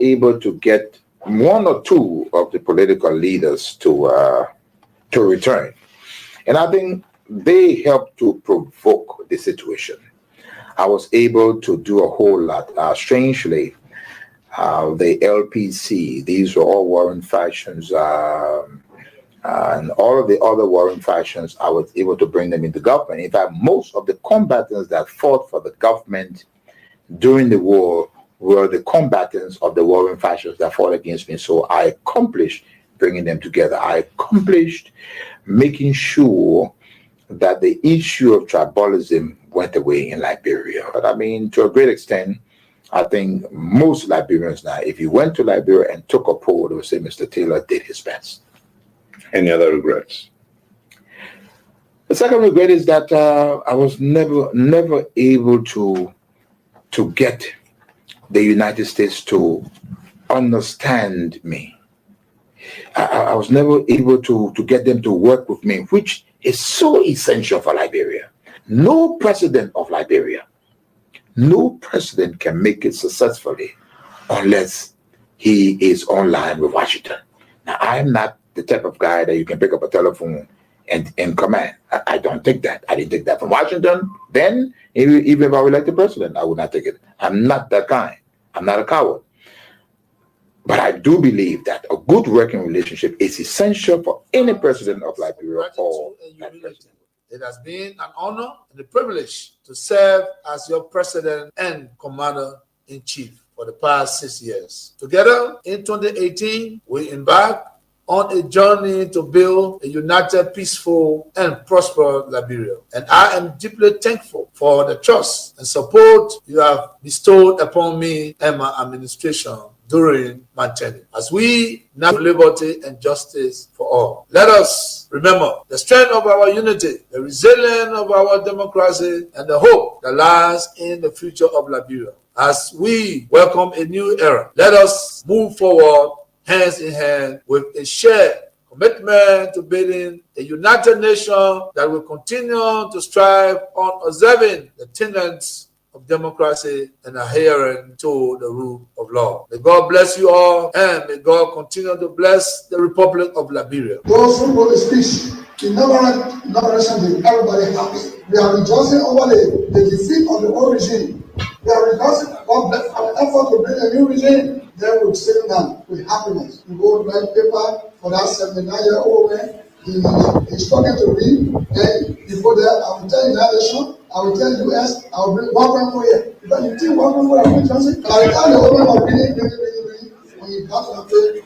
able to get one or two of the political leaders to return. And I think they helped to provoke the situation. I was able to do a whole lot. Strangely, the LPC, these were all warring factions, and all of the other warring factions, I was able to bring them into government. In fact, most of the combatants that fought for the government during the war were the combatants of the warring factions that fought against me. So I accomplished bringing them together. I accomplished making sure that the issue of tribalism went away in Liberia. But I mean, to a great extent, I think most Liberians now, if you went to Liberia and took a poll, they would say Mr. Taylor did his best. Any other regrets? The second regret is that I was never able to get the United States to understand me. I was never able to get them to work with me, which is so essential for Liberia. No president of Liberia, no president can make it successfully unless he is online with Washington. Now, I'm not the type of guy that you can pick up a telephone and command. I don't take that. I didn't take that from Washington. Then, even if I were elected president, I would not take it. I'm not that kind. I'm not a coward. But I do believe that a good working relationship is essential for any president of Liberia or that president. It has been an honor and a privilege to serve as your president and commander-in-chief for the past 6 years. Together, in 2018, we embarked on a journey to build a united, peaceful, and prosperous Liberia. And I am deeply thankful for the trust and support you have bestowed upon me and my administration during my tenure, as we navigate liberty and justice for all. Let us remember the strength of our unity, the resilience of our democracy, and the hope that lies in the future of Liberia. As we welcome a new era, let us move forward hands in hand with a shared commitment to building a united nation that will continue to strive on observing the tenets of democracy and adhering to the rule of law. May God bless you all, and may God continue to bless the Republic of Liberia. Those who wrote the speech, inauguration, everybody happy. We are rejoicing over the defeat of the old regime. We are rejoicing about our effort to bring a new regime. Then we sit down with happiness. We go write paper for that 79-year-old man. He's struggling to read. Then you go there, I will tell you that nation. I will tell you US, I will bring 1.4 here. Because you think 1.4 are Johnson? I will tell the woman of bringing. When you come to the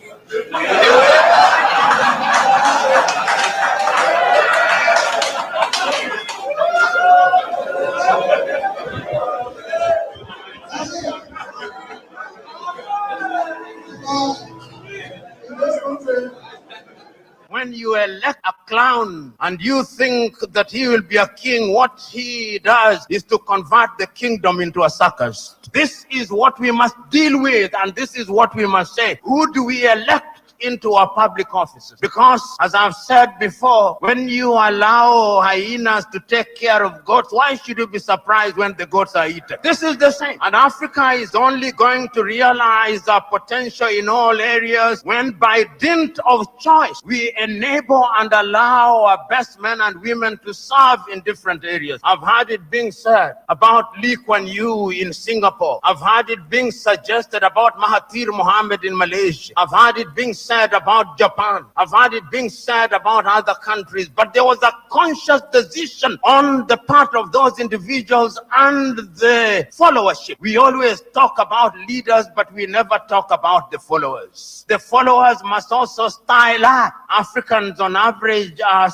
When you elect a clown and you think that he will be a king, what he does is to convert the kingdom into a circus. This is what we must deal with, and this is what we must say. Who do we elect into our public offices? Because, as I've said before, when you allow hyenas to take care of goats, why should you be surprised when the goats are eaten? This is the same. And Africa is only going to realize our potential in all areas when, by dint of choice, we enable and allow our best men and women to serve in different areas. I've heard it being said about Lee Kuan Yew in Singapore. I've heard it being suggested about Mahathir Mohamad in Malaysia. I've heard it being said about Japan. I've heard it being said about other countries, but there was a conscious decision on the part of those individuals and the followership. We always talk about leaders, but we never talk about the followers. The followers must also style up. Africans on average are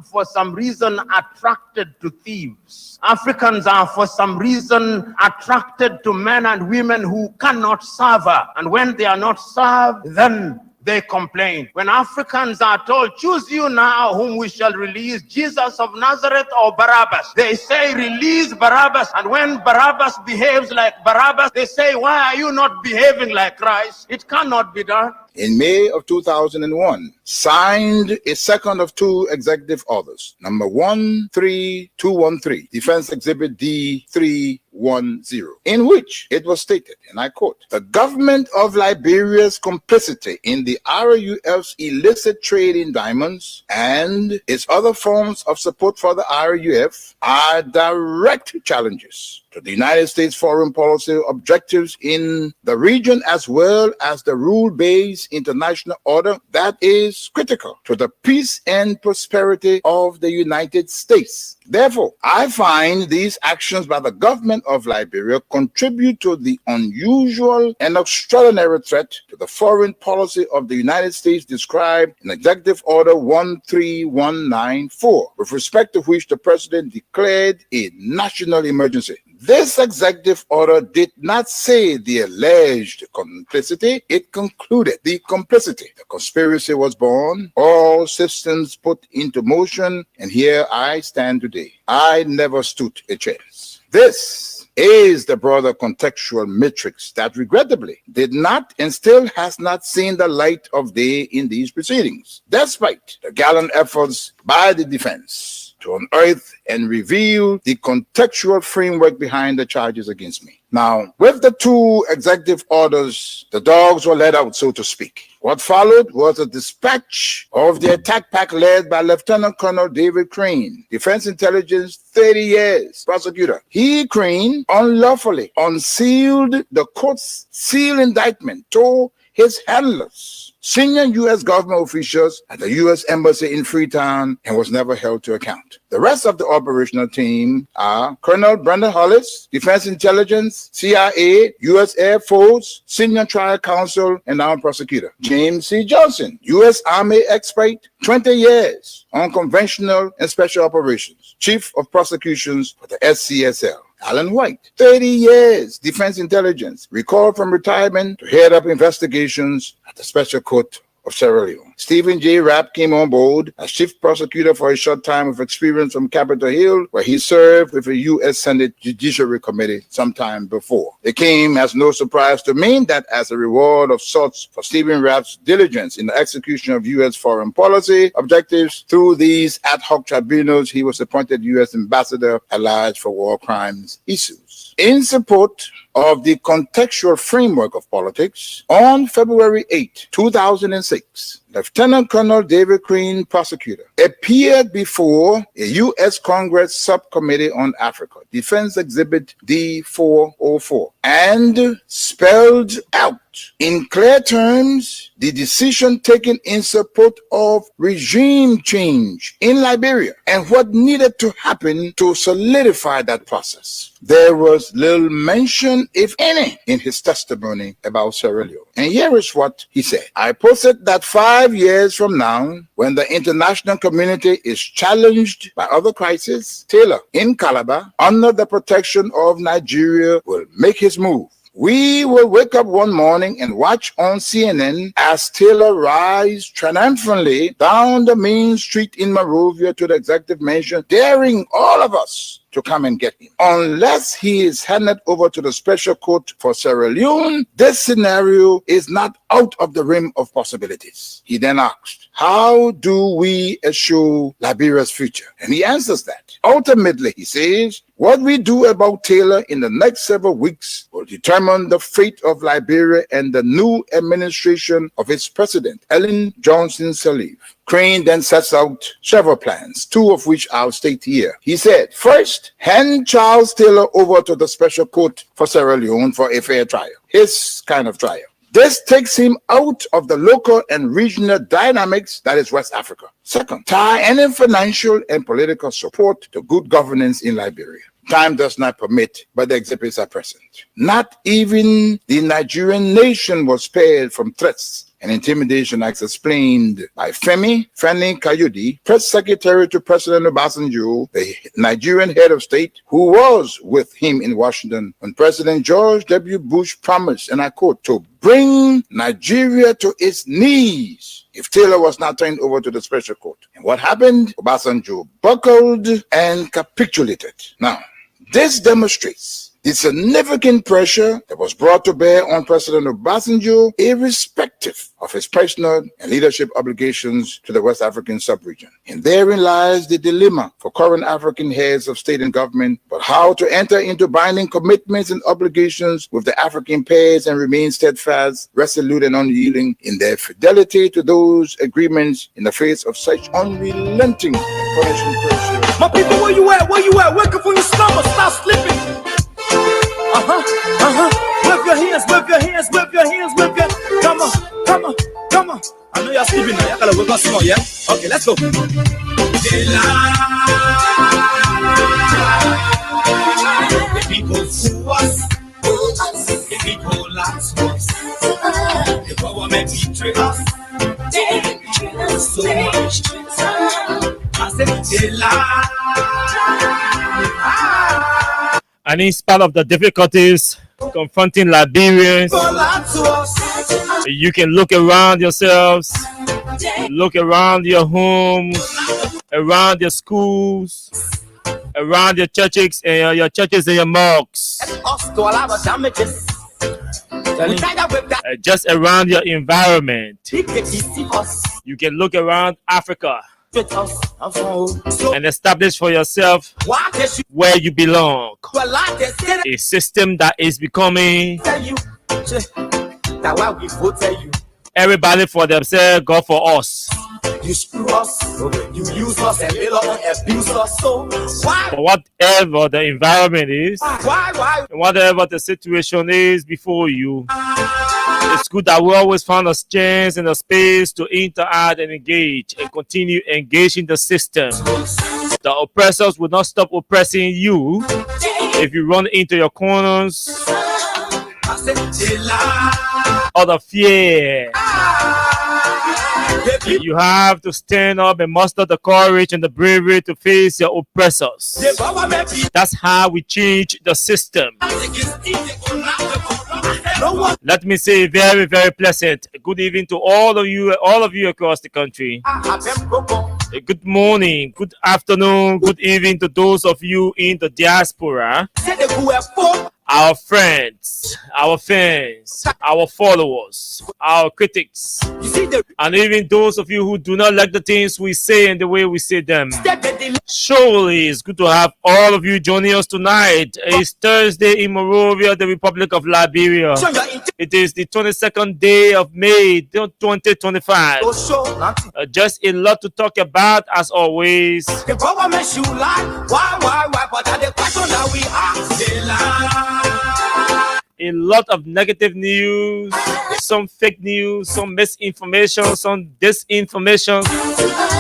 for some reason attracted to thieves. Africans are for some reason attracted to men and women who cannot serve her. And when they are not served, then they complain. When Africans are told, choose you now whom we shall release, Jesus of Nazareth or Barabbas, they say release Barabbas. And when Barabbas behaves like Barabbas, they say, why are you not behaving like Christ? It cannot be done. in May of 2001, signed a second of two executive orders, number 13213, Defense Exhibit D310, in which it was stated, and I quote, "The government of Liberia's complicity in the RUF's illicit trade in diamonds and its other forms of support for the RUF are direct challenges to the United States foreign policy objectives in the region, as well as the rule-based international order that is critical to the peace and prosperity of the United States. Therefore, I find these actions by the government of Liberia contribute to the unusual and extraordinary threat to the foreign policy of the United States described in Executive Order 13194, with respect to which the President declared a national emergency." This executive order did not say the alleged complicity, it concluded the complicity. The conspiracy was born, all systems put into motion, and here I stand today. I never stood a chance. This is the broader contextual matrix that regrettably did not and still has not seen the light of day in these proceedings, despite the gallant efforts by the defense to unearth and reveal the contextual framework behind the charges against me. Now, with the two executive orders, the dogs were let out, so to speak. What followed was a dispatch of the attack pack led by Lieutenant Colonel David Crane, Defense Intelligence, 30 years, prosecutor. He, Crane, unlawfully unsealed the court's sealed indictment to his handlers, senior U.S. government officials at the U.S. Embassy in Freetown, and was never held to account. The rest of the operational team are Colonel Brandon Hollis, Defense Intelligence, CIA, U.S. Air Force, Senior Trial Counsel, and now prosecutor. James C. Johnson, U.S. Army expert, 20 years on conventional and special operations, Chief of Prosecutions for the SCSL. Alan White, 30 years, Defense Intelligence, recalled from retirement to head up investigations at the Special Court of Sierra Leone. Stephen J. Rapp came on board as chief prosecutor for a short time of experience from Capitol Hill, where he served with the U.S. Senate Judiciary Committee sometime before. It came as no surprise to me that as a reward of sorts for Stephen Rapp's diligence in the execution of U.S. foreign policy objectives through these ad hoc tribunals, he was appointed U.S. Ambassador at Large for War Crimes issues. In support of the contextual framework of politics, on February 8, 2006, Lieutenant Colonel David Crane, prosecutor, appeared before a U.S. Congress Subcommittee on Africa, Defense Exhibit D404, and spelled out in clear terms the decision taken in support of regime change in Liberia and what needed to happen to solidify that process. There was little mention, if any, in his testimony about Sierra Leone. And here is what he said. I posit that 5 years from now, when the international community is challenged by other crises, Taylor in Calabar, under the protection of Nigeria, will make his move. We will wake up one morning and watch on CNN as Taylor rides triumphantly down the main street in Monrovia to the executive mansion, daring all of us to come and get him. Unless he is handed over to the special court for Sierra Leone, this scenario is not out of the realm of possibilities. He then asked, how do we assure Liberia's future? And he answers that. Ultimately, he says, what we do about Taylor in the next several weeks will determine the fate of Liberia and the new administration of its president, Ellen Johnson Sirleaf. Crane then sets out several plans, two of which I'll state here. He said, first, hand Charles Taylor over to the special court for Sierra Leone for a fair trial, his kind of trial. This takes him out of the local and regional dynamics that is West Africa. Second, tie any financial and political support to good governance in Liberia. Time does not permit, but the exhibits are present. Not even the Nigerian nation was spared from threats and intimidation, as explained by Femi Kayode, press secretary to President Obasanjo, the Nigerian head of state, who was with him in Washington when President George W. Bush promised, and I quote, to bring Nigeria to its knees if Taylor was not turned over to the special court. And what happened? Obasanjo buckled and capitulated. Now, this demonstrates the significant pressure that was brought to bear on President Obasanjo, irrespective of his personal and leadership obligations to the West African sub-region. And therein lies the dilemma for current African heads of state and government, but how to enter into binding commitments and obligations with the African pairs and remain steadfast, resolute, and unyielding in their fidelity to those agreements in the face of such unrelenting and punishing pressure. My people, where you at? Where you at? Wake up from your slumber, stop slipping. Whip your hands, whip your hands, whip your hands, whip your. Come on, come on, come on. I know y'all sleeping now. Y'all gotta wake up small, yeah? Okay, let's go. The people fool us. The people lie to us. The government betray us. So much. I said they lie. And in spite of the difficulties confronting Liberians, you can look around yourselves, look around your homes, around your schools, around your churches and your mosques, just around your environment. You can look around Africa and establish for yourself where you belong. A system that is becoming everybody for themselves, God for us. You screw us, you use us and little abuse us. So why? But whatever the environment is, Why? whatever the situation is before you, it's good that we always find a chance and a space to interact and engage and continue engaging the system. The oppressors will not stop oppressing you if you run into your corners out of fear. You have to stand up and muster the courage and the bravery to face your oppressors. That's how we change the system. Let me say very, very pleasant good evening to all of you across the country. Good morning, good afternoon, good evening to those of you in the diaspora. Our friends, our fans, our followers, our critics, and even those of you who do not like the things we say and the way we say them. Surely it's good to have all of you joining us tonight. It's Thursday in Monrovia, the Republic of Liberia. It is the 22nd day of May 2025. Just a lot to talk about as always. The government should lie. Why? But the question that we ask, they lie. A lot of negative news, some fake news, some misinformation, some disinformation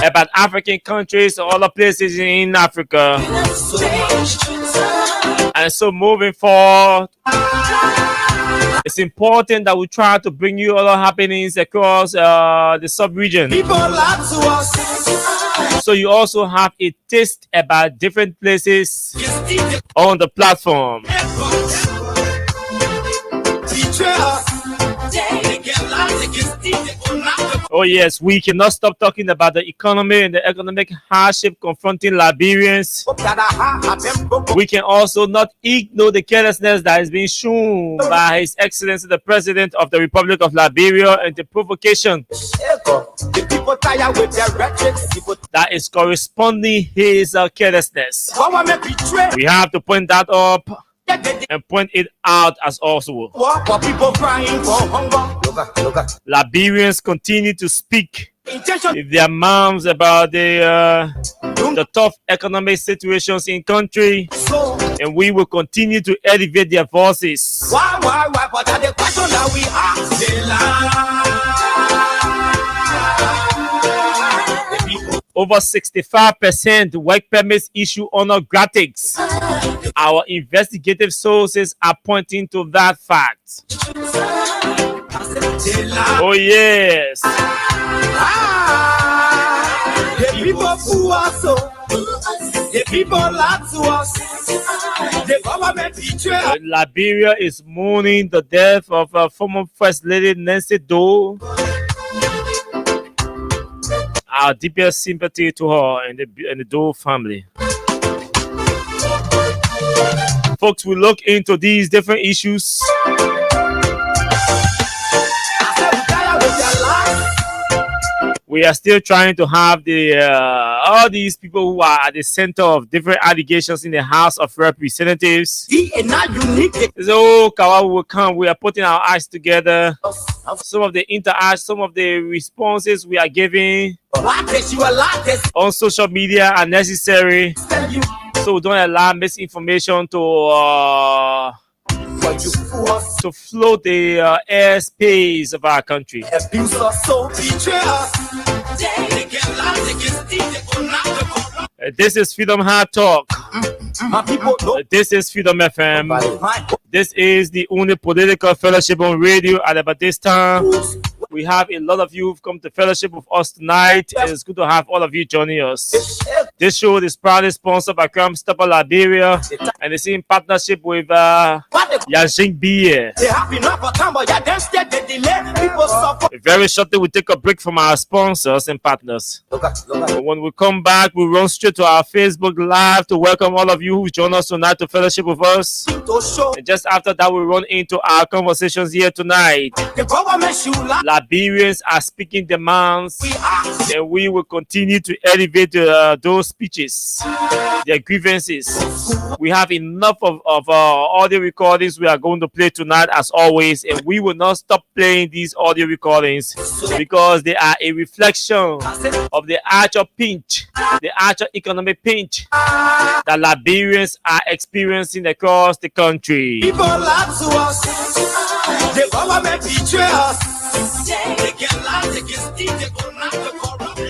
about African countries or other places in Africa. And so moving forward, it's important that we try to bring you other happenings across the sub-region. So you also have a taste about different places on the platform. Oh yes, we cannot stop talking about the economy and the economic hardship confronting Liberians. We can also not ignore the carelessness that is being shown by His Excellency the President of the Republic of Liberia and the provocation that is corresponding his carelessness. We have to point that up and point it out as also. Liberians continue to speak with their mouths about the tough economic situations in country, and we will continue to elevate their voices. Why? But the question that we ask, over 65% work permits issue honor gratis. Our investigative sources are pointing to that fact. Oh yes. The people who are so, the people lie to us, the government betray. Liberia is mourning the death of former First Lady Nancy Doe. Our deepest sympathy to her and the Doe family. Folks, we look into these different issues. We are still trying to have the all these people who are at the center of different allegations in the House of Representatives. So Kawa will come. We are putting our eyes together. Some of the interact, some of the responses we are giving on social media are necessary, so we don't allow misinformation to float the airspace of our country. This is Freedom Hard Talk. This is Freedom FM. This is the only political fellowship on radio at about this time. We have a lot of you who've come to fellowship with us tonight. It's good to have all of you joining us. This show is proudly sponsored by Crime Stopper Liberia and it's in partnership with Yajing Beer. Very shortly, we take a break from our sponsors and partners. When we come back, we run straight to our Facebook Live to welcome all of you who join us tonight to fellowship with us. And just after that, we run into our conversations here tonight. Liberians are speaking demands, and we will continue to elevate those speeches, their grievances. We have enough of audio recordings we are going to play tonight, as always, and we will not stop playing these audio recordings because they are a reflection of the actual pinch, the actual economic pinch that Liberians are experiencing across the country. People lie to us. The government betray us. They can lie, they can steal, they go not to corrupt.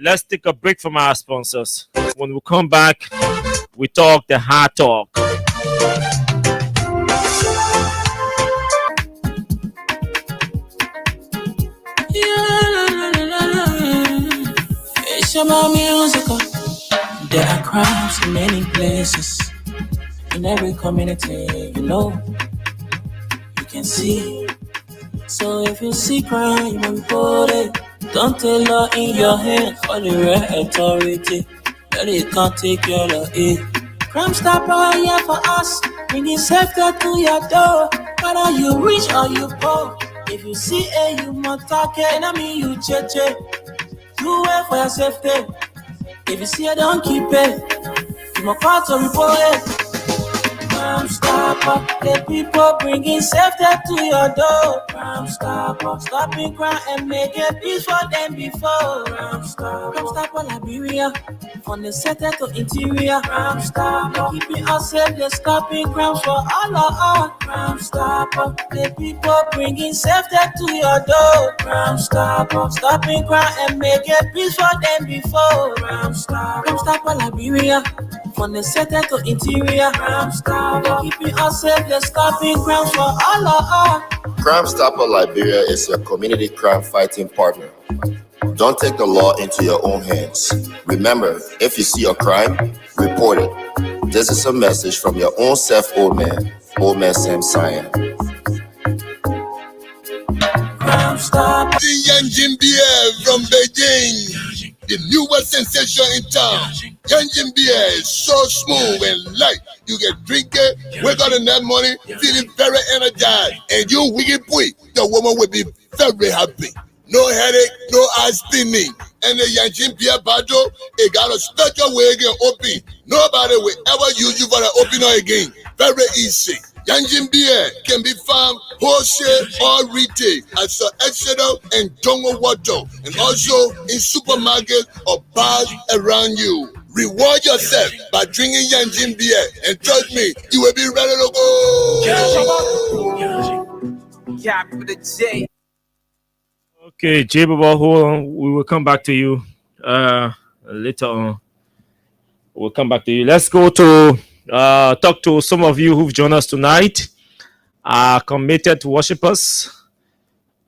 Let's take a break from our sponsors. When we come back, we talk the hard talk. It's about musical. There are crimes in many places. In every community, you know, you can see. So if you see crime, you will report it. Don't take law in your hand for the real authority. That it can't take care of it. Crime Stopper here for us, bringing safety to your door. Whether you rich or you poor, if you see a human talking, I mean you check. Do it for your safety. If you see it, don't keep it. You must call to report it. Crime Stopper, the people bringing safety to your door. Crime Stopper, stopping crime and making peace for them before. Crime Stopper Liberia, from the center to interior. Crime Stopper, keeping us safe, they're stopping crimes for all of us. Crime Stopper, the people bringing safety to your door. Crime Stopper, stopping crime and making peace for them before. Crime Stopper Liberia, from the center to interior. Crime Stopper, keeping us safe, they're stopping crimes for all of us. Crime Stopper Liberia is your community crime fighting partner. Don't take the law into your own hands. Remember, if you see a crime, report it. This is a message from your own self, Old Man Sam Cyan. Crime Stopper. The Yanjin Beer from Beijing, the newest sensation in town. Yanjin Beer is so smooth and light. You can drink it, wake up in that morning, feeling very energized. And you wicked boy, the woman will be very happy. No headache, no eye spinning. And the Yanjin Beer bottle, it got a special way again open. Nobody will ever use you for the opener again. Very easy. Yanjin Beer can be found wholesale or retail at Sir Exeter and Dongo Water, and also in supermarkets or bars around you. Reward yourself by drinking Yanjin Beer, and trust me, you will be ready to go. Okay, J Baba, hold on. We will come back to you later on. We'll come back to you. Let's go to talk to some of you who've joined us tonight. Committed worshipers.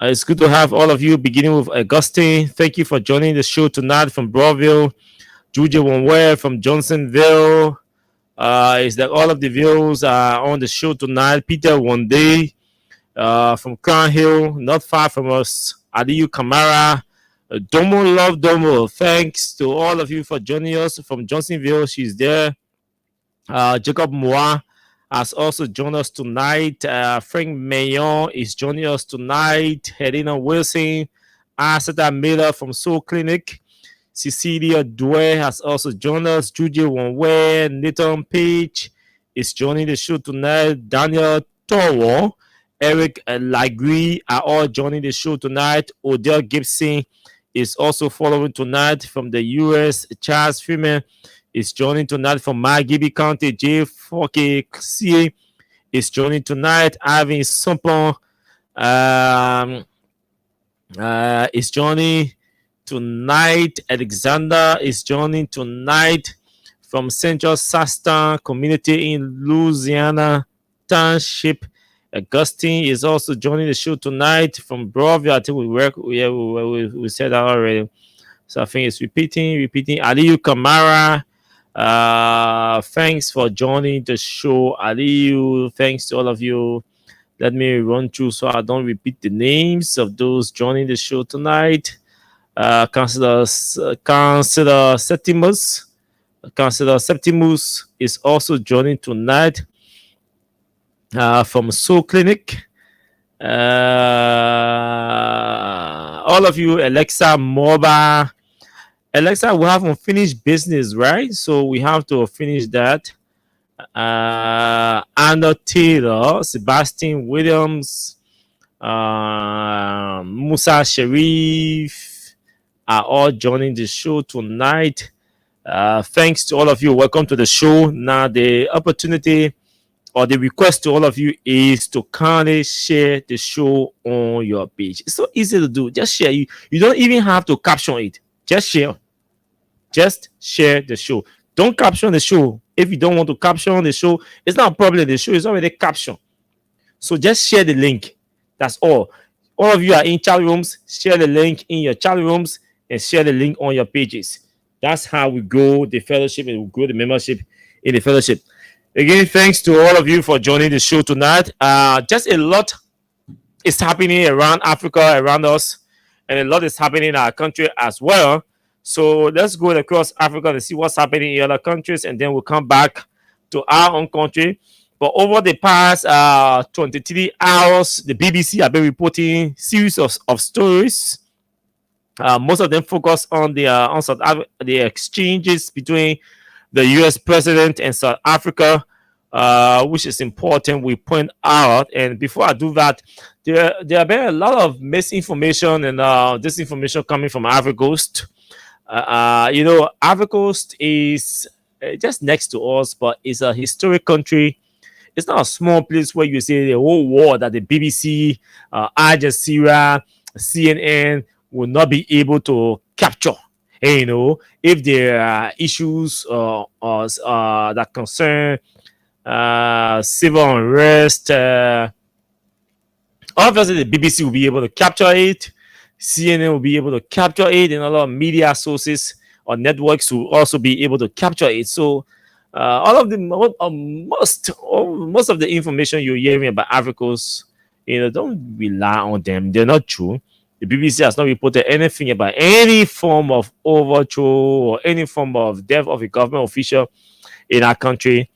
It's good to have all of you, beginning with Augustine. Thank you for joining the show tonight from Broadville. Juju Wonwe from Johnsonville. Is that all of the views are on the show tonight? Peter Wande from Crown Hill, not far from us. Adiyu Kamara, Domo Love Domo, thanks to all of you for joining us from Johnsonville. She's there. Jacob Moa has also joined us tonight. Frank Mayon is joining us tonight. Helena Wilson, Asada Miller from Soul Clinic. Cecilia Dwyer has also joined us. Judy Wonwe, Nathan Page is joining the show tonight. Daniel Toro, Eric Lagui are all joining the show tonight. Odell Gibson is also following tonight from the U.S. Charles Freeman is joining tonight from Magibby County. J4KC is joining tonight. Ivan Sumpon is joining tonight. Alexander is joining tonight from Central Sastan community in Louisiana Township. Augustine is also joining the show tonight from Broadview. I think we said that already. So I think it's repeating. Aliyu Kamara, thanks for joining the show. Aliyu, thanks to all of you. Let me run through so I don't repeat the names of those joining the show tonight. Councilor Septimus. Councilor Septimus is also joining tonight from Soul Clinic. All of you, Alexa Moba. Alexa, we have unfinished business, right? So we have to finish that. Anna Taylor, Sebastian Williams, Musa Sharif are all joining the show tonight. Thanks to all of you. Welcome to the show. Now the opportunity or the request to all of you is to kindly share the show on your page. It's so easy to do. Just share. You don't even have to caption it. Just share. Just share the show. Don't caption the show. If you don't want to caption the show, it's not a problem. The show is already captioned. So just share the link. That's all. All of you are in chat rooms. Share the link in your chat rooms and share the link on your pages. That's how we grow the fellowship and we grow the membership in the fellowship. Again, thanks to all of you for joining the show tonight. Just a lot is happening around Africa, around us, and a lot is happening in our country as well. So let's go across Africa to see what's happening in other countries, and then we'll come back to our own country. But over the past 23 hours, the BBC have been reporting series of stories. Most of them focus on the exchanges between the U.S. president and South Africa, which is important. We point out, and before I do that, there have been a lot of misinformation and disinformation coming from Ivory Coast. Ivory Coast is just next to us, but it's a historic country. It's not a small place where you see the whole world that the BBC, Al Jazeera, CNN will not be able to capture. And, if there are issues that concern civil unrest, obviously the BBC will be able to capture it. CNN will be able to capture it, and a lot of media sources or networks will also be able to capture it. So all of the most of the information you're hearing about Ivory Coast, don't rely on them. They're not true. The BBC has not reported anything about any form of overthrow or any form of death of a government official in our country.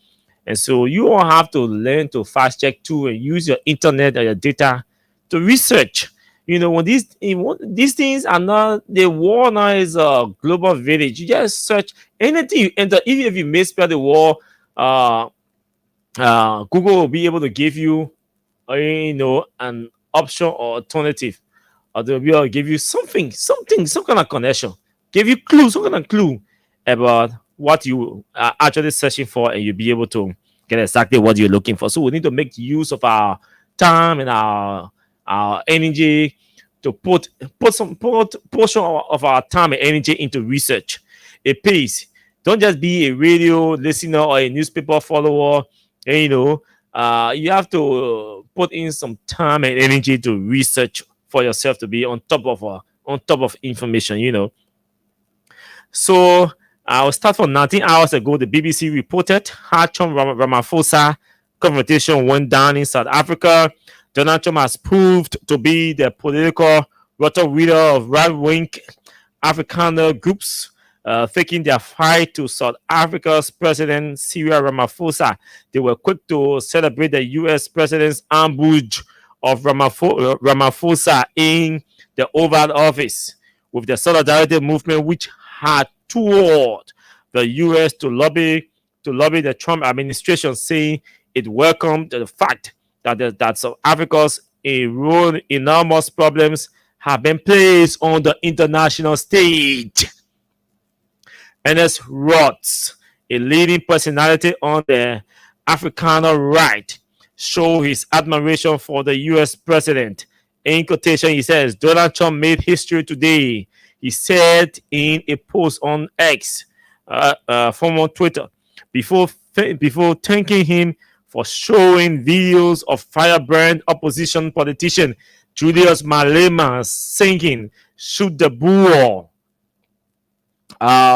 And so you all have to learn to fast check too and use your internet or your data to research. When these things are not, the war now is a global village. You just search anything you enter. Even if you misspell the war, Google will be able to give you, an option or alternative. Or they'll be able to give you some kind of connection, give you some kind of clue about what you are actually searching for, and you'll be able to get exactly what you're looking for. So we need to make use of our time and our energy to put some portion of our time and energy into research. It pays. Don't just be a radio listener or a newspaper follower. You have to put in some time and energy to research for yourself, to be on top of information. So I'll start from 19 hours ago. The BBC reported Hachon Ramaphosa confrontation went down in South Africa. Donald Trump has proved to be the political rotor reader of right-wing Afrikaner groups taking their fight to South Africa's President Cyril Ramaphosa. They were quick to celebrate the U.S. president's ambush of Ramaphosa in the Oval Office with the Solidarity Movement, which had toured the U.S. to lobby the Trump administration, saying it welcomed the fact that South Africa's enormous problems have been placed on the international stage. Ernest Rhodes, a leading personality on the Afrikaner right, showed his admiration for the U.S. president. In quotation, he says, Donald Trump made history today. He said in a post on X, former Twitter, before thanking him for showing videos of firebrand opposition politician Julius Malema singing "Shoot the Bull,"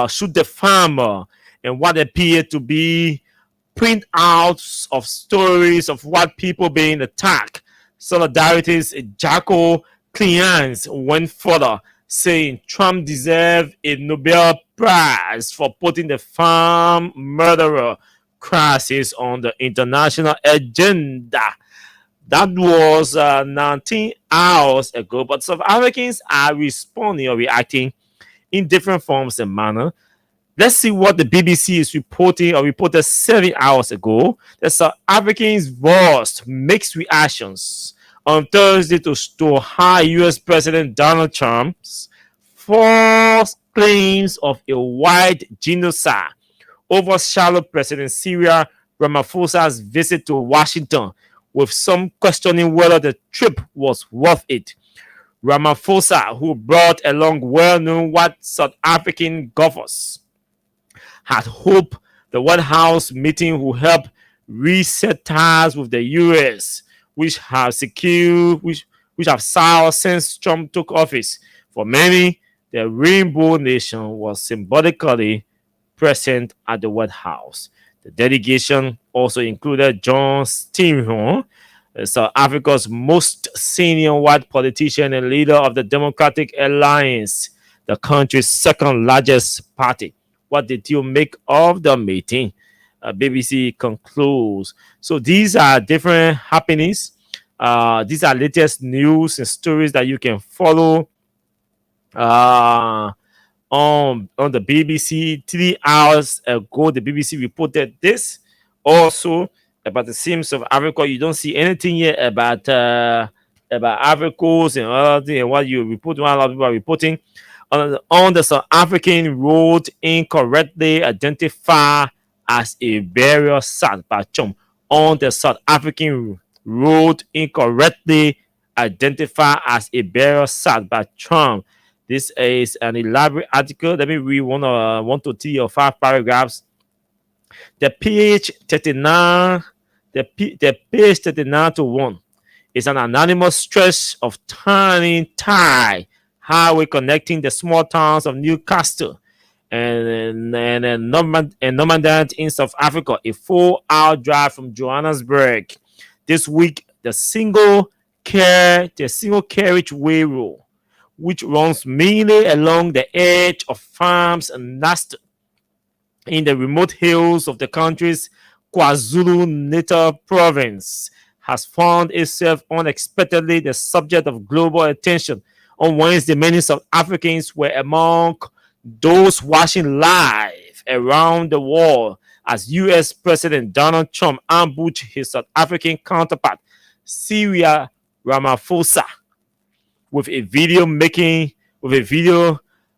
"Shoot the Farmer," and what appeared to be printouts of stories of what people being attacked. Solidarity's Jaco Kleins went further, saying Trump deserved a Nobel Prize for putting the farm murderer crisis on the international agenda. That was 19 hours ago, but South Africans are responding or reacting in different forms and manner. Let's see what the BBC is reporting or reported 7 hours ago. The South Africans voiced mixed reactions on Thursday to high U.S. President Donald Trump's false claims of a white genocide overshadowed President Cyril Ramaphosa's visit to Washington, with some questioning whether the trip was worth it. Ramaphosa, who brought along well-known white South African golfers, had hoped the White House meeting would help reset ties with the U.S., which have soured since Trump took office. For many, the Rainbow Nation was symbolically present at the White House. The delegation also included John Steenhuisen, South Africa's most senior white politician and leader of the Democratic Alliance, the country's second largest party. What did you make of the meeting? BBC concludes. So these are different happenings. These are latest news and stories that you can follow on the BBC. 3 hours ago, the BBC reported this. Also, about the Sims of Africa, you don't see anything yet about Africans and other things. And what you report, what a lot of people are reporting on the South African road incorrectly identified as a burial site by Trump. On the South African road incorrectly identified as a burial site by Trump. This is an elaborate article. Let me read one to 3 or 5 paragraphs. The page 39 to 1 is an anonymous stretch of turning tide highway connecting the small towns of Newcastle and Normandy in South Africa, a 4-hour drive from Johannesburg. This week, the single carriageway road, which runs mainly along the edge of farms and Natal in the remote hills of the country's KwaZulu-Natal province, has found itself unexpectedly the subject of global attention. On Wednesday, many South Africans were among those watching live around the world as U.S. President Donald Trump ambushed his South African counterpart, Cyril Ramaphosa, with a video making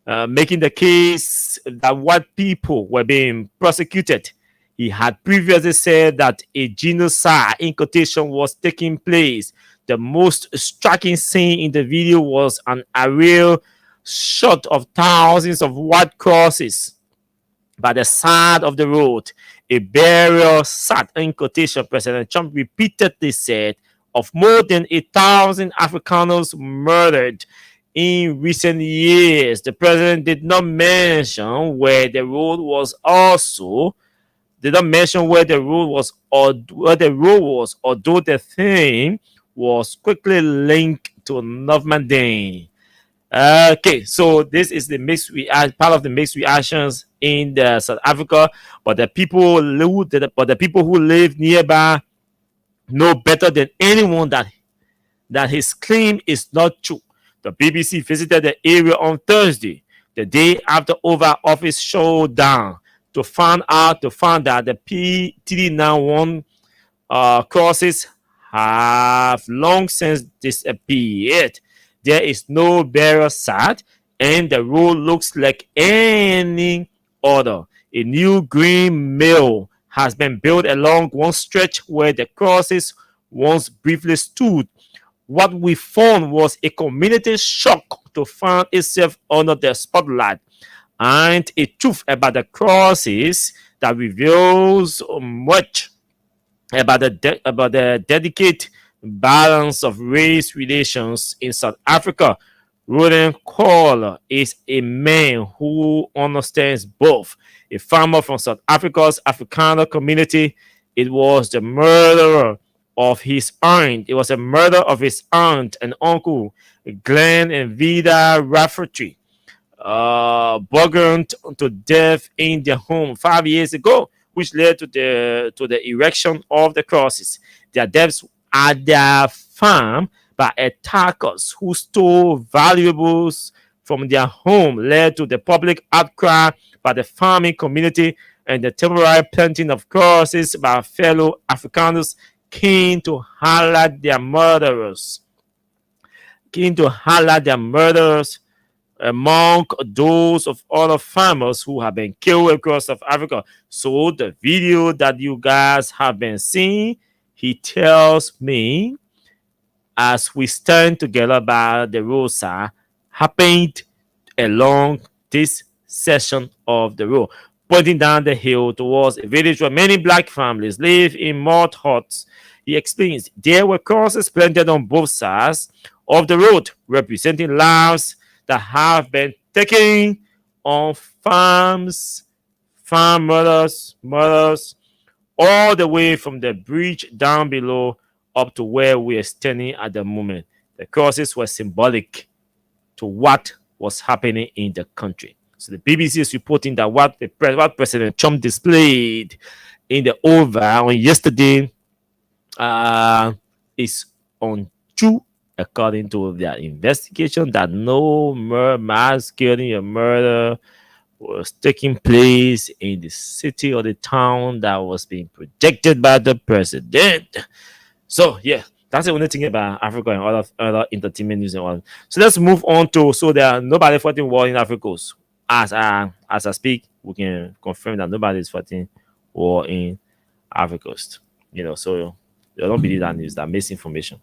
the case that white people were being prosecuted. He had previously said that a genocide in quotation was taking place. The most striking scene in the video was an aerial shot of thousands of white crosses by the side of the road. A burial site in quotation, President Trump repeatedly said, of more than 1,000 Afrikaners murdered in recent years. The president did not mention where the road was, although the thing was quickly linked to Normandy. Okay, so this is the mixed part of the mixed reactions in South Africa, but the people who live nearby know better than anyone that his claim is not true. The BBC visited the area on Thursday, the day after Oval Office showdown, to find that the PT91 crosses have long since disappeared. There is no burial site, and the road looks like any other. A new green mill has been built along one stretch where the crosses once briefly stood. What we found was a community shock to find itself under the spotlight, and a truth about the crosses that reveals much about the delicate balance of race relations in South Africa. Roden Cole is a man who understands both. A farmer from South Africa's Afrikaner community. It was the murder of his aunt. It was a murder of his aunt and uncle, Glenn and Vida Rafferty, burned to death in their home 5 years ago, which led to the erection of the crosses. Their deaths at their farm by attackers who stole valuables from their home led to the public outcry by the farming community and the temporary planting of crosses by fellow Afrikaners keen to highlight their murderers. Among those of other farmers who have been killed across South Africa. So the video that you guys have been seeing, he tells me, as we stand together by the roadside, happened along this section of the road, pointing down the hill towards a village where many black families live in mud huts. He explains there were crosses planted on both sides of the road, representing lives that have been taken on farms, farm murders, all the way from the bridge down below up to where we are standing at the moment. The crosses were symbolic to what was happening in the country. So the BBC is reporting that what President Trump displayed in the Oval on yesterday is untrue, according to their investigation, that no mass killing or murder was taking place in the city or the town that was being projected by the president. So yeah, that's the only thing about Africa and other entertainment news and all. So let's move on to, so there are nobody fighting war in Africa. As I speak, we can confirm that nobody is fighting war in Africa. So you don't believe that news, that misinformation.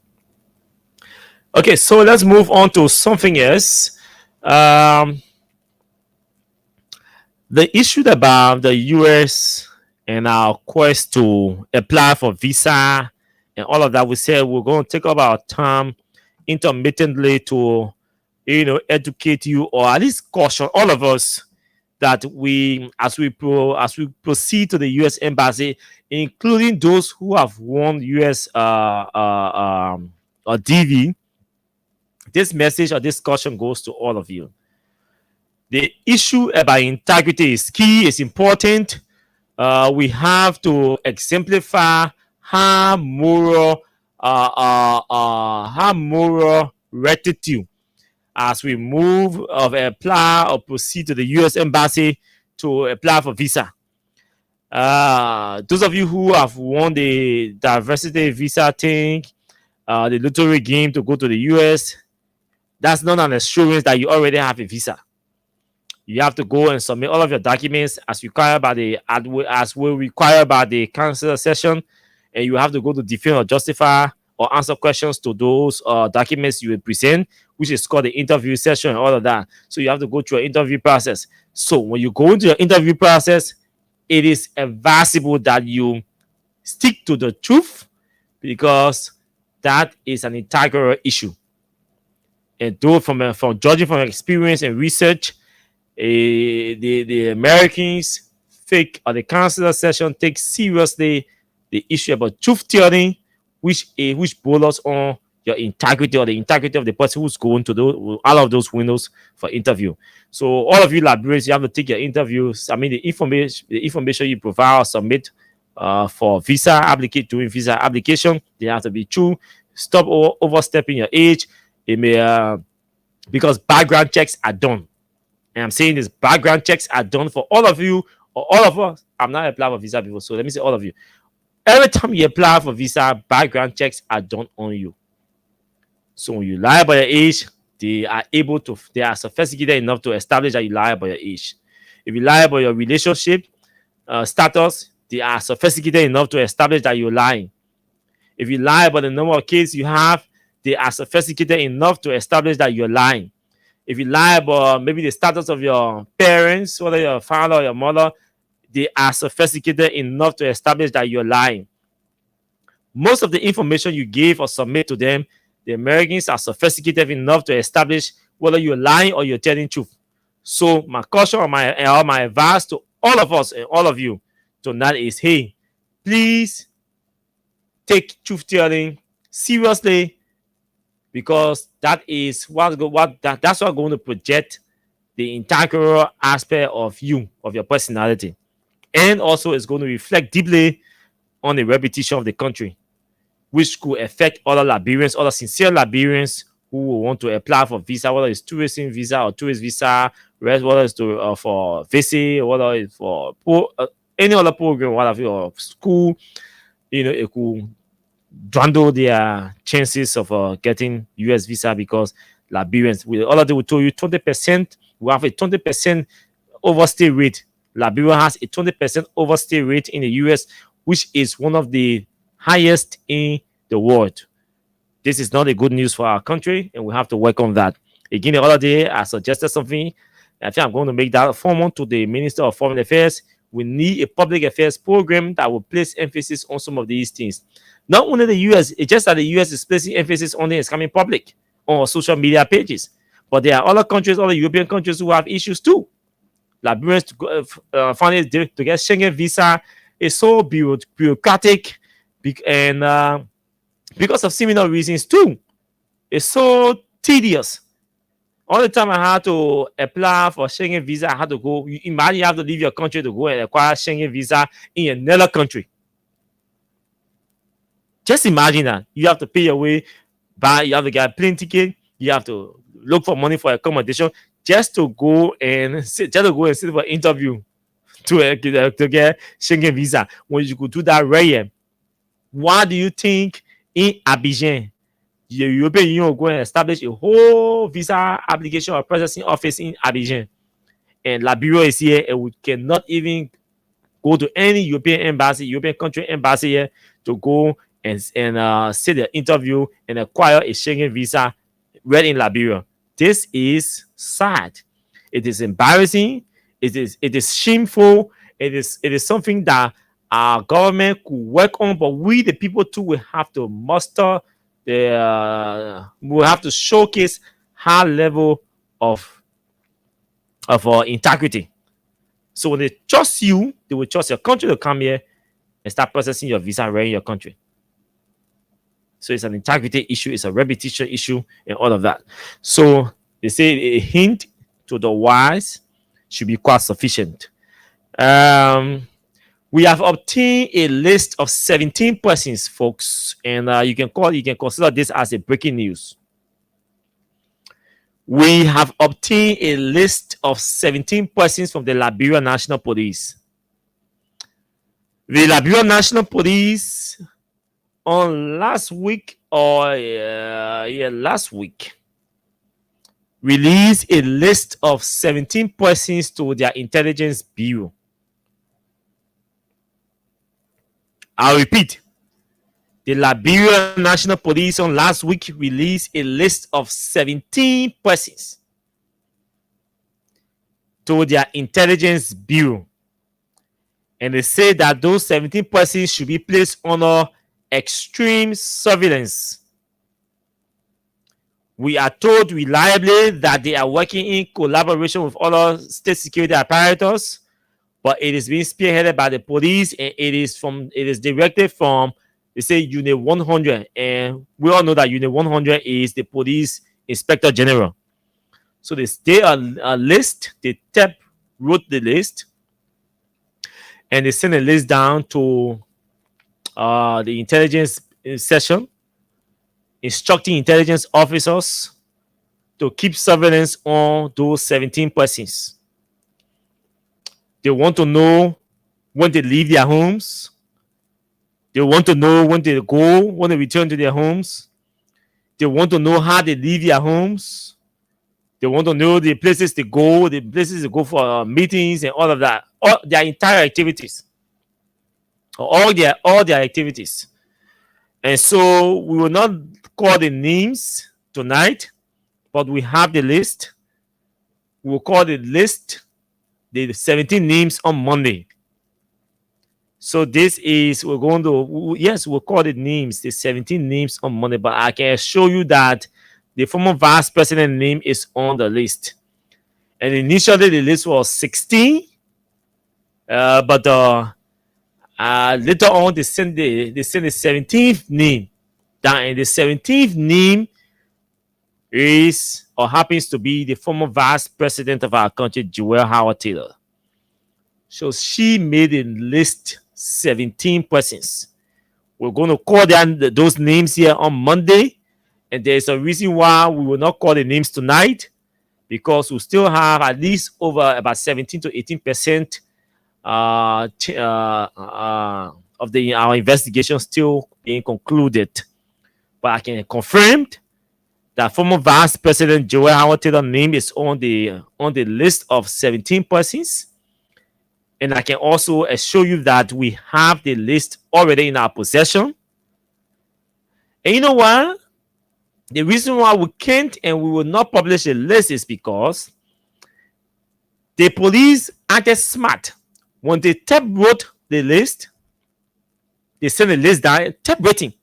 Okay, so let's move on to something else. The issue about the US and our quest to apply for visa and all of that, we said we're going to take up our time intermittently to, educate you, or at least caution all of us that as we proceed to the US embassy, including those who have won US DV. This message or this caution goes to all of you. The issue about integrity is key, is important. We have to exemplify high moral rectitude as we move apply or proceed to the US embassy to apply for visa. Those of you who have won the diversity visa thing, the lottery game to go to the US, that's not an assurance that you already have a visa. You have to go and submit all of your documents as required by the council session, and you have to go to defend or justify or answer questions to those documents you will present, which is called the interview session and all of that. So you have to go through an interview process. So when you go into your interview process, it is advisable that you stick to the truth, because that is an integral issue. And though from judging from experience and research, the Americans fake, or the council session takes seriously the issue about truth telling, which boils us on your integrity or the integrity of the person who's going to do all of those windows for interview. So all of you Liberians, you have to take your interviews. I mean, the information you provide or submit for doing visa application, they have to be true. Stop overstepping your age. It may because background checks are done. And I'm saying this, background checks are done for all of you or all of us. I'm not applying for visa before, so let me say all of you. Every time you apply for visa, background checks are done on you. So when you lie about your age, they are sophisticated enough to establish that you lie about your age. If you lie about your relationship status, they are sophisticated enough to establish that you're lying. If you lie about the number of kids you have, they are sophisticated enough to establish that you're lying. If you lie about maybe the status of your parents, whether your father or your mother, they are sophisticated enough to establish that you're lying. Most of the information you give or submit to them, the Americans are sophisticated enough to establish whether you're lying or you're telling truth. So my caution or my advice to all of us and all of you tonight is, hey, please take truth telling seriously, because that is that's what's going to project the integral aspect of you, of your personality, and also it's going to reflect deeply on the reputation of the country, which could affect other Liberians, other sincere Liberians who will want to apply for visa, whether it's tourism visa or tourist visa, whether it's for visa, whether it's for any other program, whatever, or school. It could dwindle their chances of getting US visa, because Liberians, with all of them, we told you 20%, we have a 20% overstay rate. Liberia has a 20% overstay rate in the US, which is one of the highest in the world. This is not a good news for our country, and we have to work on that. Again, the other day, I suggested something. I think I'm going to make that formal to the Minister of Foreign Affairs. We need a public affairs program that will place emphasis on some of these things. Not only the US, it's just that the US is placing emphasis on its coming public on social media pages. But there are other countries, other European countries who have issues too. Liberians find it to get Schengen visa is so bureaucratic, and because of similar reasons too. It's so tedious. All the time I had to apply for Schengen visa, I had to go. You imagine you have to leave your country to go and acquire Schengen visa in another country. Just imagine that. You have to pay your way, you have to get a plane ticket, you have to look for money for accommodation just to go and sit for interview to get Schengen visa. When you could do that right here, why do you think in Abidjan, the European Union will go and establish a whole visa application or processing office in Abidjan? And Liberia is here, and we cannot even go to any European country embassy here to go and sit the interview and acquire a Schengen visa right in Liberia. This is sad. It is embarrassing. It is shameful. It is something that our government could work on, but we the people too will have to muster we'll have to showcase high level of integrity. So when they trust you, they will trust your country to come here and start processing your visa right in your country. So it's an integrity issue, it's a reputation issue, and all of that. So they say a hint to the wise should be quite sufficient. We have obtained a list of 17 persons, folks, and you can consider this as a breaking news. We have obtained a list of 17 persons from the Liberia National Police. The Liberia National Police on last week released a list of 17 persons to their intelligence bureau. I'll repeat. The Liberia National Police on last week released a list of 17 persons to their intelligence bureau. And they say that those 17 persons should be placed under extreme surveillance. We are told reliably that they are working in collaboration with other state security apparatus, but it is being spearheaded by the police, and it is directed from They say Unit 100, and we all know that Unit 100 is the police inspector general. So they stay a list. The TEP wrote the list, and they send a list down to the intelligence session, instructing intelligence officers to keep surveillance on those 17 persons. They want to know when they leave their homes. They want to know when they go, when they return to their homes. They want to know how they leave their homes. They want to know the places they go for meetings and all of that. All their entire activities. All their activities. And so we will not call the names tonight, but we have the list. We will call the list the 17 names on Monday. So this is, we'll call the names, the 17 names on Monday, but I can show you that the former vice president name is on the list. And initially the list was 16, but later on they sent the 17th name down, and the 17th name is or happens to be the former vice president of our country, Joelle Howard Taylor. So she made a list 17 persons. We're going to call down those names here on Monday, and there's a reason why we will not call the names tonight, because we still have at least over about 17 to 18% of our investigation still being concluded. But I can confirm that former Vice President Joelle Howard Taylor's name is on the list of 17 persons. And I can also assure you that we have the list already in our possession. And you know what? The reason why we can't and we will not publish a list is because the police acted smart. When the TEP wrote the list, they sent the list down, TEP rating.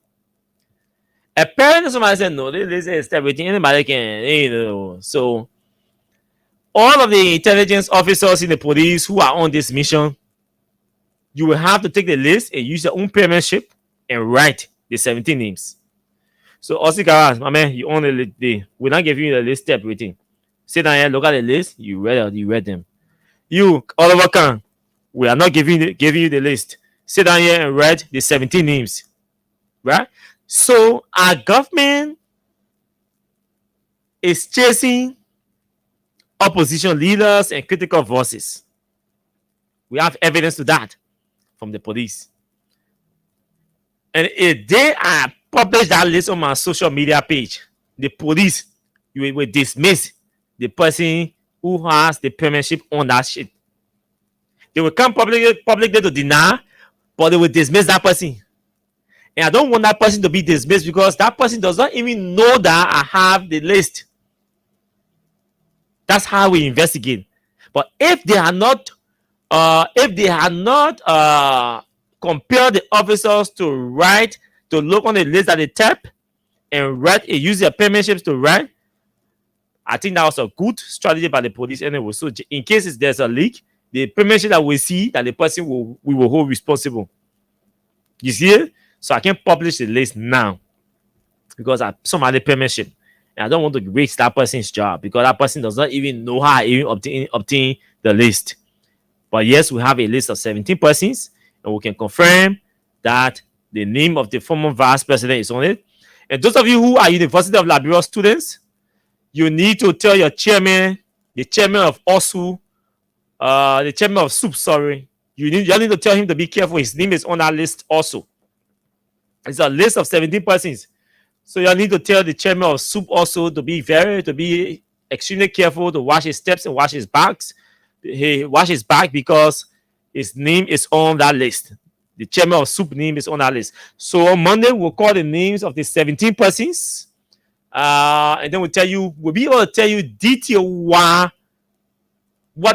Apparently somebody said, no, this list is TEP rating. Anybody can, So all of the intelligence officers in the police who are on this mission, you will have to take the list and use your own penmanship and write the 17 names. So, Oscar, my man, you own the list. We're not giving you the list step rating. Sit down here, look at the list. You read them. You, Oliver Khan, we are not giving you the list. Sit down here and write the 17 names. Right? So, our government is chasing opposition leaders and critical voices. We have evidence to that from the police. And if they are publish that list on my social media page, the police will dismiss the person who has the penmanship on that shit. They will come publicly to deny, but they will dismiss that person. And I don't want that person to be dismissed because that person does not even know that I have the list. That's how we investigate. But if they are not, compelled the officers to look on the list that they tap and write and use their penmanships to write, I think that was a good strategy by the police anyway. So in case there's a leak, the penmanship that we see, that the person we will hold responsible. You see it? So I can't publish the list now because I some other penmanship. And I don't want to waste that person's job because that person does not even know how to obtain the list. But yes, we have a list of 17 persons, and we can confirm that the name of the former vice president is on it. And those of you who are University of Liberia students, you need to tell your chairman, the chairman of OSU, the chairman of SUP, sorry. You need to tell him to be careful. His name is on that list also. It's a list of 17 persons. So you need to tell the chairman of SUP also to be extremely careful, to watch his steps and watch his backs. Watch his back because his name is on that list. The chairman of SUP name is on that list. So on Monday, we'll call the names of the 17 persons. And then we'll be able to tell you detail what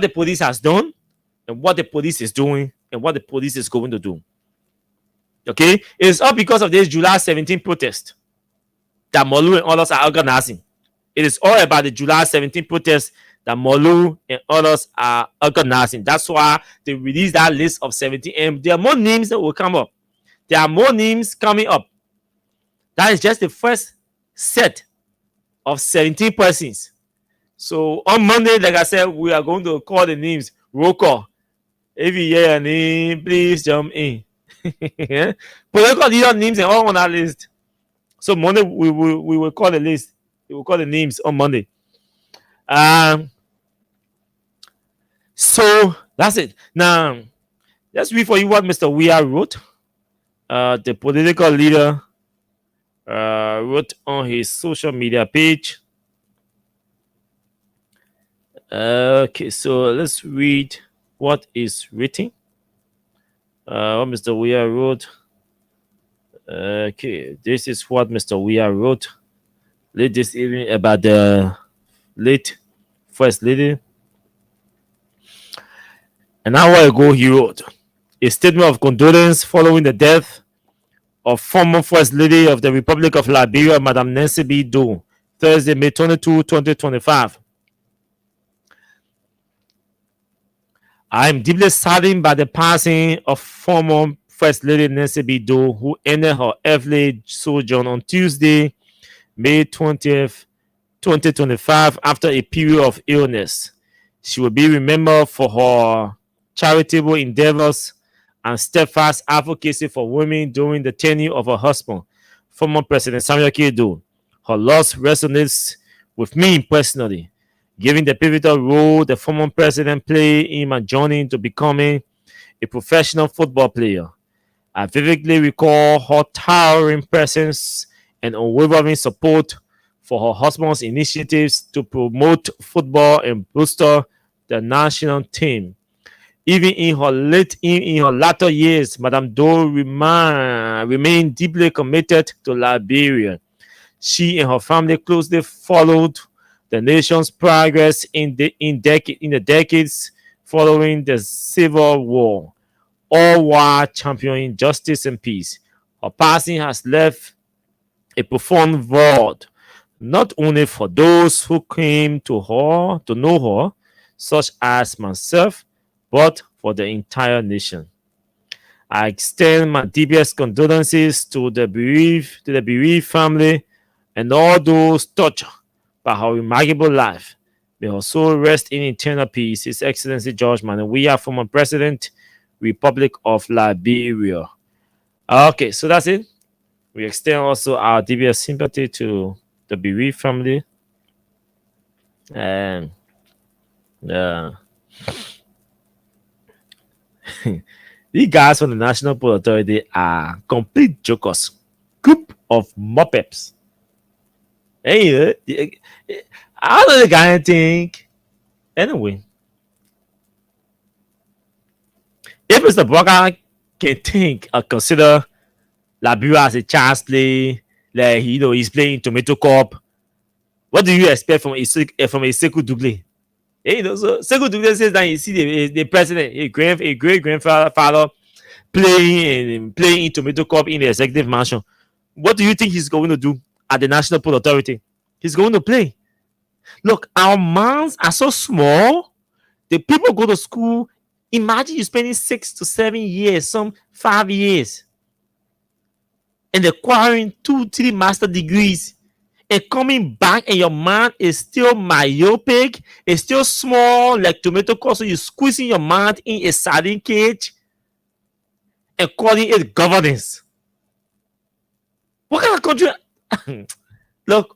the police has done and what the police is doing and what the police is going to do. Okay? It's all because of this July 17 protest that Molu and others are organizing. It is all about the July 17 protest that Molu and others are organizing. That's why they released that list of 17. And there are more names that will come up. There are more names coming up. That is just the first set of 17 persons. So on Monday, like I said, we are going to call the names. Roll call. If you hear a name, please jump in. Political leader names are all on our list. So Monday we will call the list. We will call the names on Monday. So that's it. Now let's read for you what Mr. Weah wrote. The political leader wrote on his social media page. Okay, so let's read what is written. What Mr. Weah wrote. Okay, this is what Mr. Weah wrote late this evening about the late First Lady. An hour ago, he wrote a statement of condolence following the death of former First Lady of the Republic of Liberia, Madam Nancy B. Doe, Thursday, May 22, 2025. I am deeply saddened by the passing of former First Lady Nancy B. Doe, who ended her earthly sojourn on Tuesday, May 20th, 2025, after a period of illness. She will be remembered for her charitable endeavors and steadfast advocacy for women during the tenure of her husband, former President Samuel K. Doe. Her loss resonates with me personally, given the pivotal role the former president played in my journey to becoming a professional football player. I vividly recall her towering presence and unwavering support for her husband's initiatives to promote football and bolster the national team. Even in her latter years, Madame Doe remained deeply committed to Liberia. She and her family closely followed the nation's progress in the decades following the Civil War, all while championing justice and peace. Her passing has left a profound void, not only for those who came to know her, such as myself, but for the entire nation. I extend my deepest condolences to the bereaved family and all those touched by her remarkable life. May her soul rest in eternal peace. His Excellency George Manneh Weah, former President, Republic of Liberia. Okay, so that's it. We extend also our deepest sympathy to the bereaved family. And these guys from the National Port Authority are complete jokers. Group of mopeds. Hey, how do the guy think? Anyway, if Mr. Brocker can think or consider Liberia as a chance play, like he's playing Tomato Cup, what do you expect from a Sekou Douglé? So Sekou Douglé says that you see the president, a great grandfather playing in Tomato Cup in the executive mansion. What do you think he's going to do at the National Port Authority? He's going to play. Look, our minds are so small. The people go to school. Imagine you spending 6 to 7 years, some 5 years, and acquiring 2-3 master degrees, and coming back and your mind is still myopic, it's still small like tomato cup, so you're squeezing your mind in a sardine cage and calling it governance. What kind of country? Look,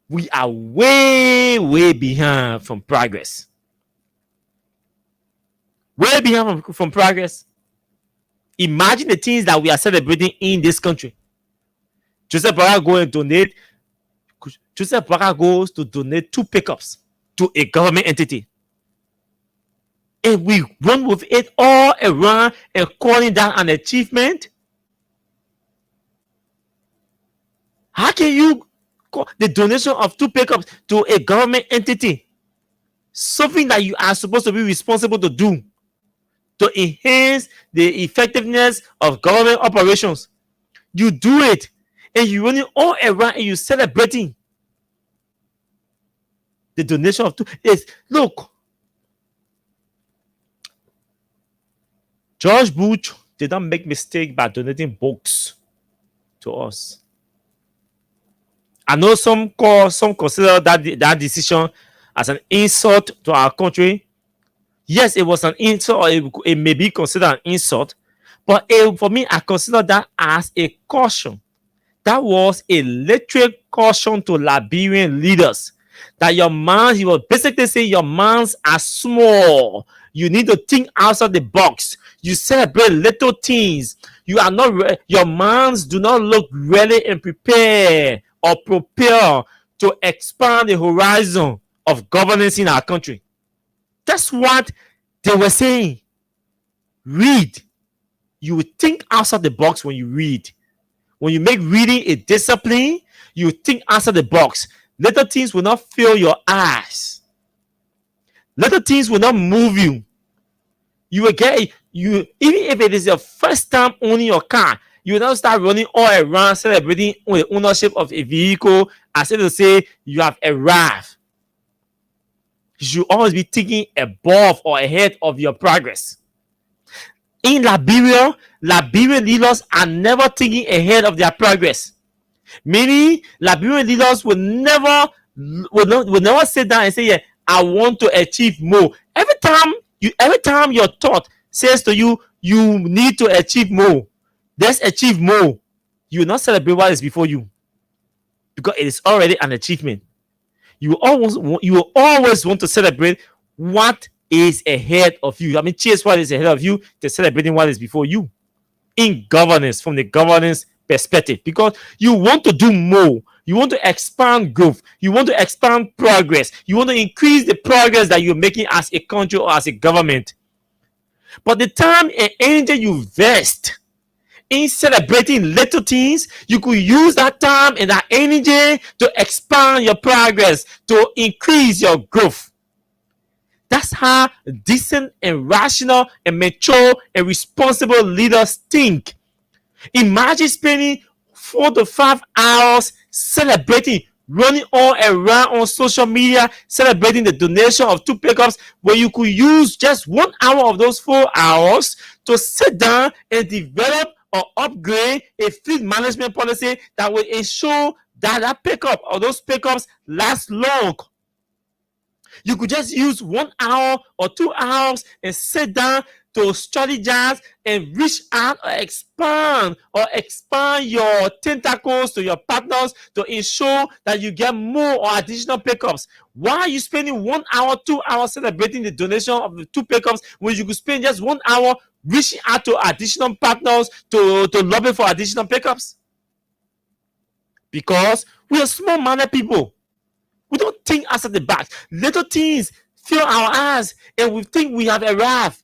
we are way behind from progress. Way behind from progress. Imagine the things that we are celebrating in this country. Joseph Boakai goes to donate 2 pickups to a government entity. And we run with it all around and calling that an achievement. How can you call the donation of 2 pickups to a government entity something that you are supposed to be responsible to do to enhance the effectiveness of government operations? You do it and you run it all around and you're celebrating the donation of 2. Look, George Bush they don't make mistake by donating books to us. I know some consider that decision as an insult to our country. Yes, it was an insult, or it may be considered an insult, but for me, I consider that as a caution. That was a literal caution to Liberian leaders that your minds, he was basically saying your minds are small. You need to think outside the box. You celebrate little things. You are not, your minds do not look ready and prepare or prepare to expand the horizon of governance in our country. That's what they were saying. Read. You will think outside the box when you read. When you make reading a discipline, you think outside the box. Little things will not fill your eyes. Little things will not move you. You will get you, even if it is your first time owning your car, you will not start running all around celebrating the ownership of a vehicle as if to say you have arrived. You should always be thinking above or ahead of your progress. In Liberia, Liberian leaders are never thinking ahead of their progress. Meaning, Liberian leaders will never sit down and say, "Yeah, I want to achieve more." Every time your thought says to you, "You need to achieve more," let's achieve more. You will not celebrate what is before you because it is already an achievement. You will always want to celebrate what is ahead of you. I mean, cheers what is ahead of you to celebrating what is before you. In governance, from the governance perspective, because you want to do more. You want to expand growth. You want to expand progress. You want to increase the progress that you're making as a country or as a government. But the time and energy you invest in celebrating little things, you could use that time and that energy to expand your progress, to increase your growth. That's how decent and rational and mature and responsible leaders think. Imagine spending 4 to 5 hours celebrating, running all around on social media, celebrating the donation of 2 pickups, where you could use just 1 hour of those 4 hours to sit down and develop or upgrade a fleet management policy that will ensure that that pickup or those pickups last long. You could just use 1 hour or 2 hours and sit down to strategize and reach out or expand your tentacles to your partners to ensure that you get more or additional pickups. Why are you spending 1 hour, 2 hours celebrating the donation of the 2 pickups when you could spend just 1 hour reaching out to additional partners to lobby for additional pickups? Because we are small-minded people. We don't think outside the box. Little things fill our eyes and we think we have arrived.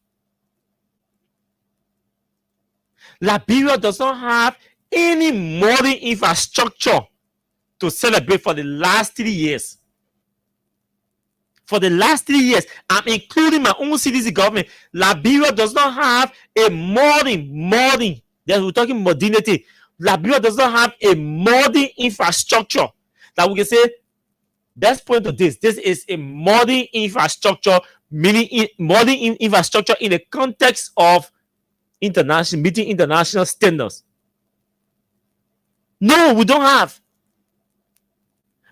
Liberia does not have any modern infrastructure to celebrate for the last 3 years. For the last 3 years, I'm including my own citizen government. Liberia does not have a modern, we're talking modernity. Liberia does not have a modern infrastructure that we can say, let's point to this. This is a modern infrastructure, meaning modern infrastructure in the context of meeting international standards. No, we don't have.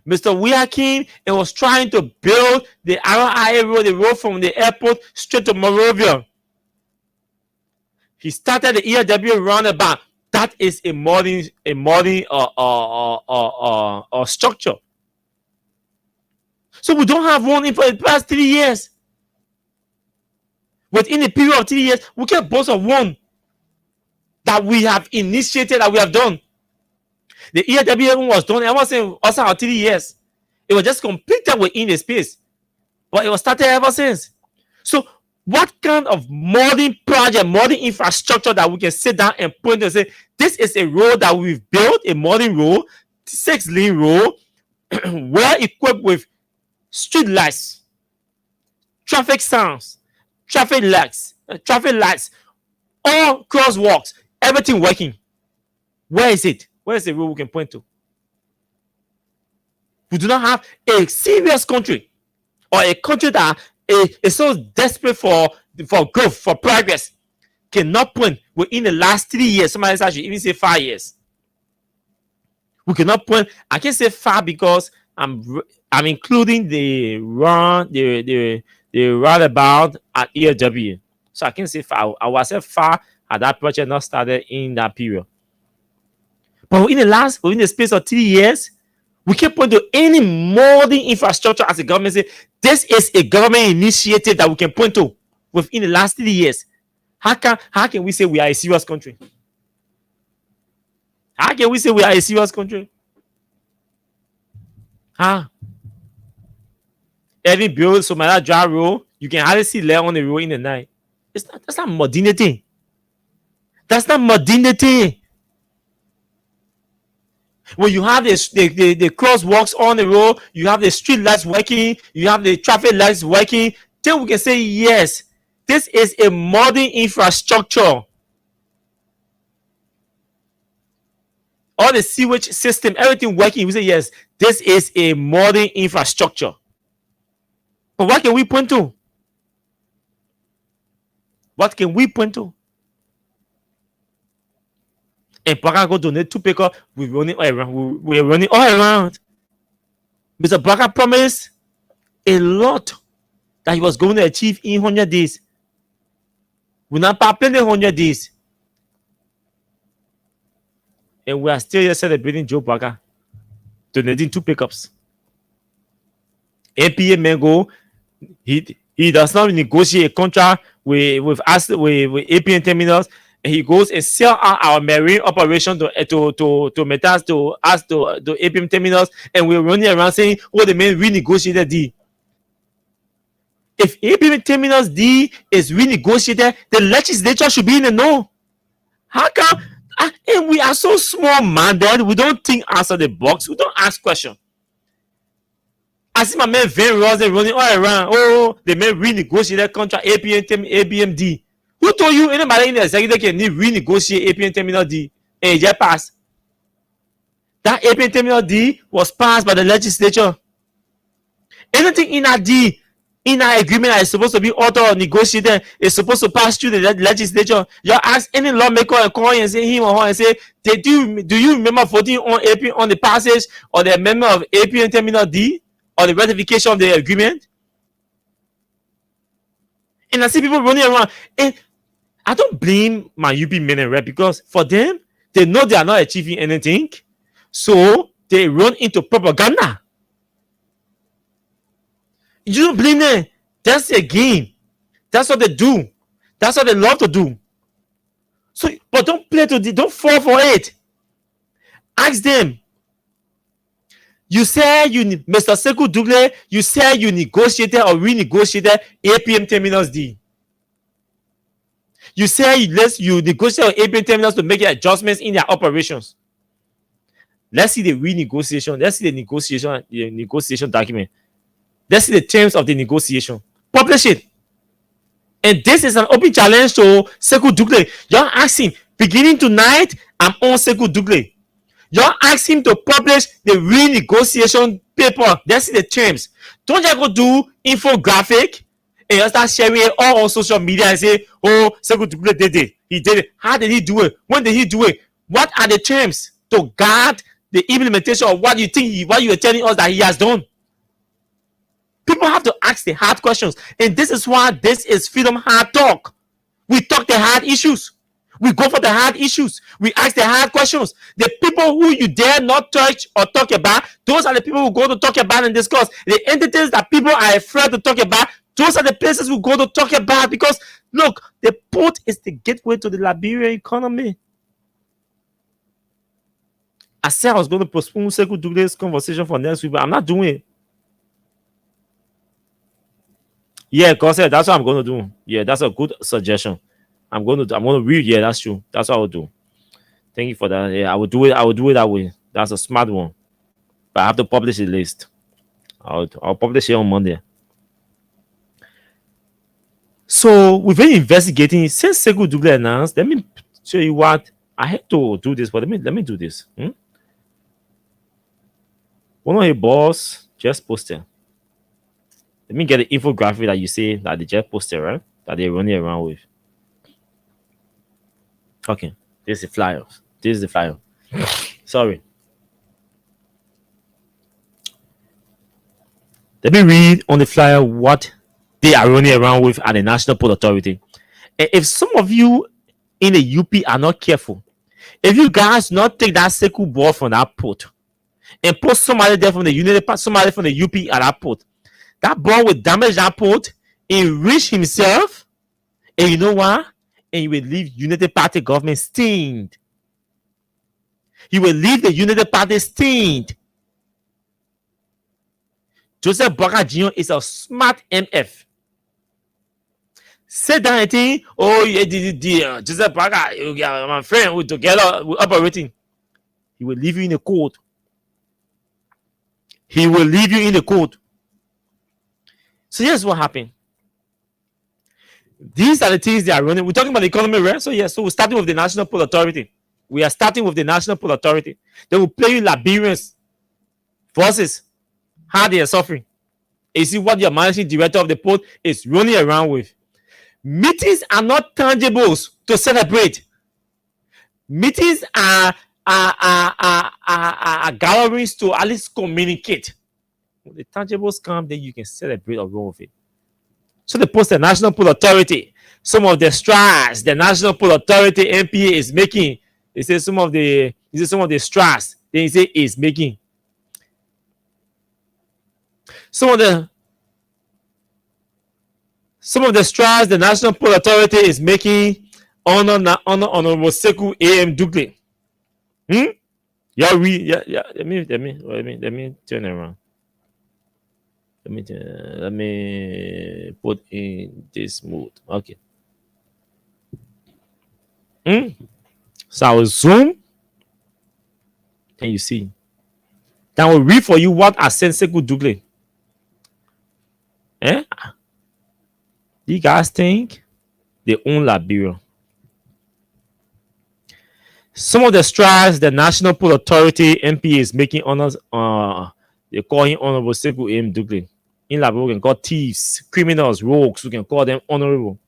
Mr. Wiakim was trying to build the RIA road, the road from the airport straight to Monrovia. He started the ERW roundabout. That is a modern structure. So we don't have one for the past 3 years. Within a period of 3 years, we can boast of one that we have initiated, that we have done. The ERW was done, I wasn't also 3 years. It was just completed within the space. But it was started ever since. So what kind of modern project, modern infrastructure that we can sit down and point and say, this is a road that we've built, a modern road, 6-lane road, well equipped with street lights, traffic sounds, traffic lights, all crosswalks, everything working. Where is it? Where is the road we can point to? We do not have a serious country or a country that is so desperate for growth, for progress, cannot point within the last 3 years. Somebody else should even say 5 years. We cannot point. I can say far because I'm including the roundabout at ELW. So I can say far. I was say far at that project not started in that period. But within the space of 3 years, we can point to any modern infrastructure as a government. Say this is a government initiative that we can point to within the last 3 years. How can we say we are a serious country? How can we say we are a serious country? Every build Somalia dry road, you can hardly see land on the road in the night. That's not modernity. That's not modernity. When you have the crosswalks on the road, you have the street lights working, you have the traffic lights working, then we can say yes, this is a modern infrastructure. All the sewage system, everything working, we say yes, this is a modern infrastructure. But what can we point to? What can we point to? And Baka go donate 2 acres. We're running all around. We're running all around. Mr. Baka promised a lot that he was going to achieve in 100 days. We're not playing 100 days. And we are still here celebrating Joe Baka donating 2 pickups. APA Mango, he does not negotiate a contract with APN Terminals, and he goes and sell out our marine operation to Metas to APM Terminals, and we're running around saying, "Oh, the man renegotiated D." If APM Terminals D is renegotiated, the legislature should be in the know. How come? And we are so small-minded. We don't think outside the box. We don't ask questions. I see my man Van Rosen running all around. Oh, the man renegotiated contract APM D. Who told you anybody in the executive can renegotiate APM Terminal D? And it just passed. That APM Terminal D was passed by the legislature. Anything in that D, in that agreement that is supposed to be authored or negotiated, is supposed to pass through the legislature. You ask any lawmaker and call and say him or her and say, do you remember voting on APM on the passage or the amendment of APM Terminal D or the ratification of the agreement? And I see people running around. And I don't blame my UP men and rep, because for them, they know they are not achieving anything. So they run into propaganda. You don't blame them. That's a game. That's what they do. That's what they love to do. So, but don't fall for it. Ask them. You say Mr. Sekou Dougle, you say you negotiated or renegotiated APM Terminals D. You say you negotiate with APM Terminals to make adjustments in their operations. Let's see the renegotiation. Let's see the negotiation document. Let's see the terms of the negotiation. Publish it. And this is an open challenge to Sekou Dougle. Y'all ask him, beginning tonight, I'm on Sekou Dougle. Y'all ask him to publish the renegotiation paper. Let's see the terms. Don't just go do infographic and you start sharing it all on social media and say, oh, Sekou Dougle did it. He did it. How did he do it? When did he do it? What are the terms to guard the implementation of what you are telling us that he has done? People have to ask the hard questions. And this is why this is Freedom Hard Talk. We talk the hard issues. We go for the hard issues. We ask the hard questions. The people who you dare not touch or talk about, those are the people who go to talk about and discuss. The entities that people are afraid to talk about, those are the places we go to talk about. Because, look, the port is the gateway to the Liberian economy. I said I was going to postpone Sekou Dougle's conversation for next week, but I'm not doing it. Yeah, God said that's what I'm going to do. Yeah, that's a good suggestion. I'm going to read. Yeah, that's true. That's what I'll do. Thank you for that. Yeah, I will do it that way. That's a smart one. But I have to publish a list. I'll publish it on Monday. So we've been investigating since Sekou Dougle announced. Let me show you what I had to do this, but let me do this. One of your boss just posted. Let me get the infographic that you say that they just posted, right? That they're running around with. Fucking. This is the flyer. This is the flyer. Sorry. Let me read on the flyer what they are running around with at the National Port Authority. If some of you in the UP are not careful, if you guys not take that circle board from that port and put somebody there from the United, somebody from the UP at that port, that board will damage that port, enrich himself, and you know what? And you will leave United Party government stained. You will leave the United Party stained. Joseph Boakai Jr. is a smart MF. Say down and think, oh, yeah, Joseph Boakai, my friend, we together, we're operating. He will leave you in the court. He will leave you in the court. So here's what happened. These are the things they are running. We're talking about the economy, right? So yes, so we're starting with the National Port Authority. We are starting with the National Port Authority. They will play you Liberians versus how they are suffering. You see what your managing director of the port is running around with. Meetings are not tangibles to celebrate. Meetings are gatherings to at least communicate. When the tangibles come, then you can celebrate or go with it. So they post the National Port Authority. Some of the strides the National Port Authority NPA is making. They say some of the strides they say is making. Some of the strides the National Port Authority is making honor Honorable Sekou A.M. Dugley. Y'all read, yeah. Let me turn around. Let me put in this mode. Okay. So I will zoom, and you see. Then I will read for you what I sent Sekou Dugley. You guys think they own Liberia? Some of the strides the National Port Authority NPA is making honors, they call him Honorable Sekou A.M. Dugley. In Liberia, we can call thieves, criminals, rogues, we can call them honorable.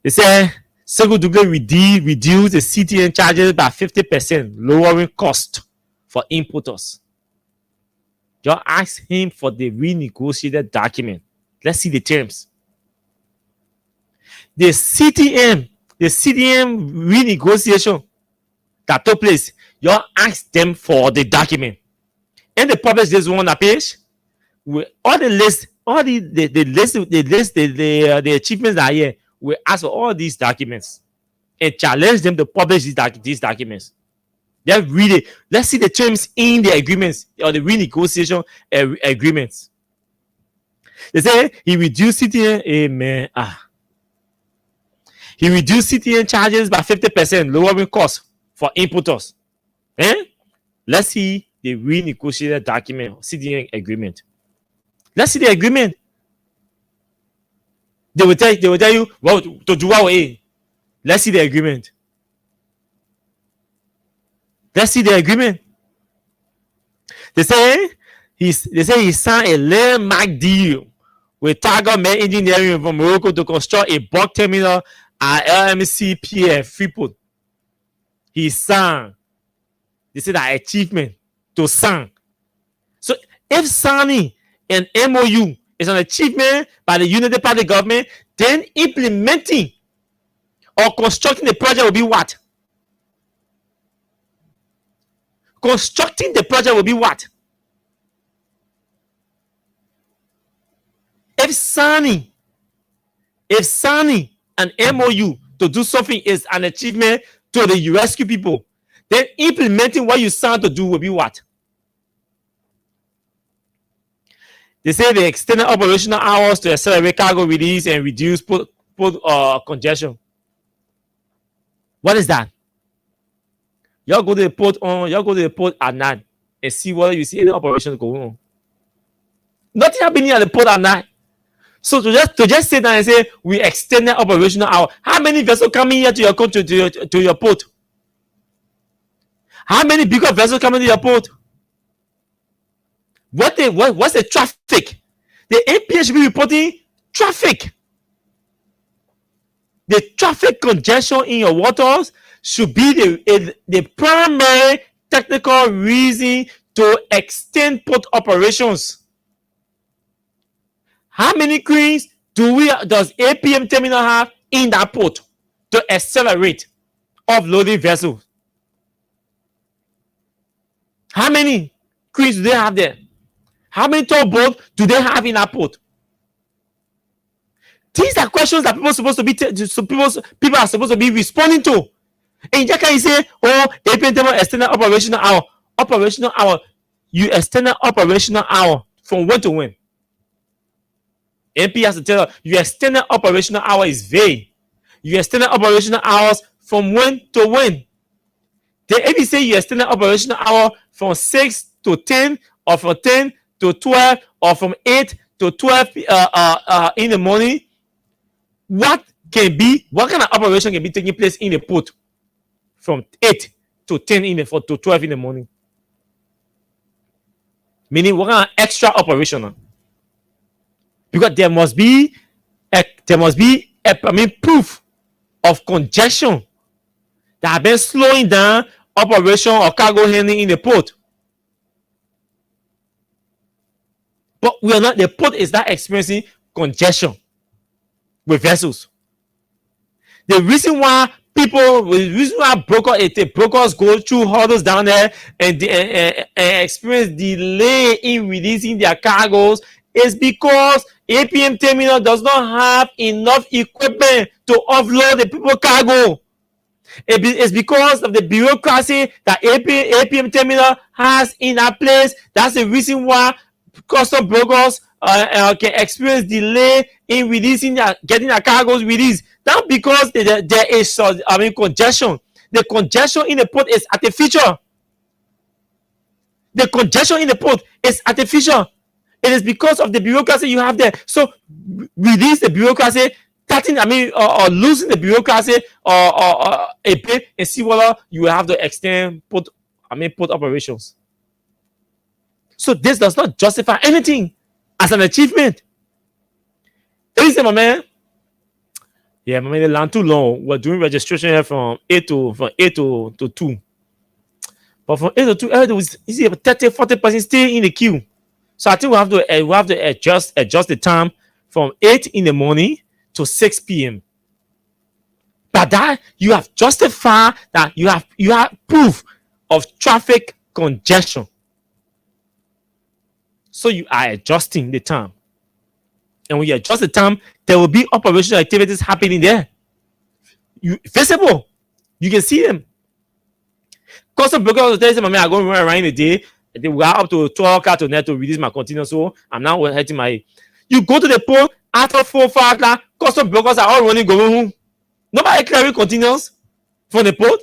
They say Sekou Dugley reduced the CTN charges by 50%, lowering cost for importers. Just ask him for the renegotiated document. Let's see the terms. The CTM renegotiation that took place, you ask them for the document. And they publish this one on the page with all the list, all the achievements that are here. We ask for all these documents and challenge them to publish these documents. Let's read it. Let's see the terms in the agreements or the renegotiation agreements. They say he reduced CTN. Amen. He reduced CTN charges by 50%, lowering costs for importers. Let's see the renegotiated document, CTN agreement. Let's see the agreement. They will tell you well to do our aid. Let's see the agreement. Let's see the agreement. They say he signed a landmark deal with Targa Med Engineering from Morocco to construct a bulk terminal at LMC Pier Freeport. He signed. They say that achievement to sign. So if signing an MOU is an achievement by the United Party government, then implementing or constructing the project will be what? Constructing the project will be what? If signing an MOU to do something is an achievement to the rescue people, then implementing what you signed to do will be what? They say they extended operational hours to accelerate cargo release and reduce port congestion. What is that? Y'all go to the port at night and see whether you see any operations going on. Nothing happening at the port at night. So to just sit down and say we extended operational hour. How many vessels coming here to your to your port? How many bigger vessels coming to your port? What's the traffic? The APH should be reporting traffic. the traffic congestion in your waters should be the primary technical reason to extend port operations. How many cranes does APM terminal have in that port to accelerate offloading vessels? How many cranes do they have there? How many tugboats do they have in that port? These are questions that people are supposed to be people are supposed to be responding to. And just can you say, oh, APM terminal extended operational hour. Operational hour. You extended operational hour from when to when? AP has to tell you, your extended operational hour is vague. You extended operational hours from when to when? The AP say you extended operational hour from 6 to 10, or from 10 to 12, or from 8 to 12 in the morning. What kind of operation can be taking place in the port from 8 to 10 to 12 in the morning? Meaning, what kind of extra operation? Because there must be proof of congestion that have been slowing down operation or cargo handling in the port. But the port is not experiencing congestion with vessels. The reason why brokers go through hurdles down there and experience delay in releasing their cargoes is because APM terminal does not have enough equipment to offload the people cargo. It's because of the bureaucracy that APM terminal has in that place. That's the reason why custom brokers can experience delay in getting their cargoes released. That's because there is congestion. The congestion in the port is artificial. The congestion in the port is artificial. It is because of the bureaucracy you have there. So release the bureaucracy, or losing the bureaucracy or a bit, and see whether you will have to extend port operations. So this does not justify anything as an achievement. Listen, my man. Yeah, my man, they land too long. We're doing registration here from 8 to 2. But from 8 to 2, there was 30-40% still in the queue. So I think we have to adjust the time from 8 in the morning to 6 p.m. But that you have justified that you have proof of traffic congestion. So you are adjusting the time. And when you adjust the time, there will be operational activities happening there. Visible. You can see them. Custom brokers will tell you, man, I'm going to run around the day. They were up to 12 o'clock tonight to release my container. So I'm now heading my. You go to the port after 4 o'clock, custom brokers are all running, going home. Nobody carrying containers from the port.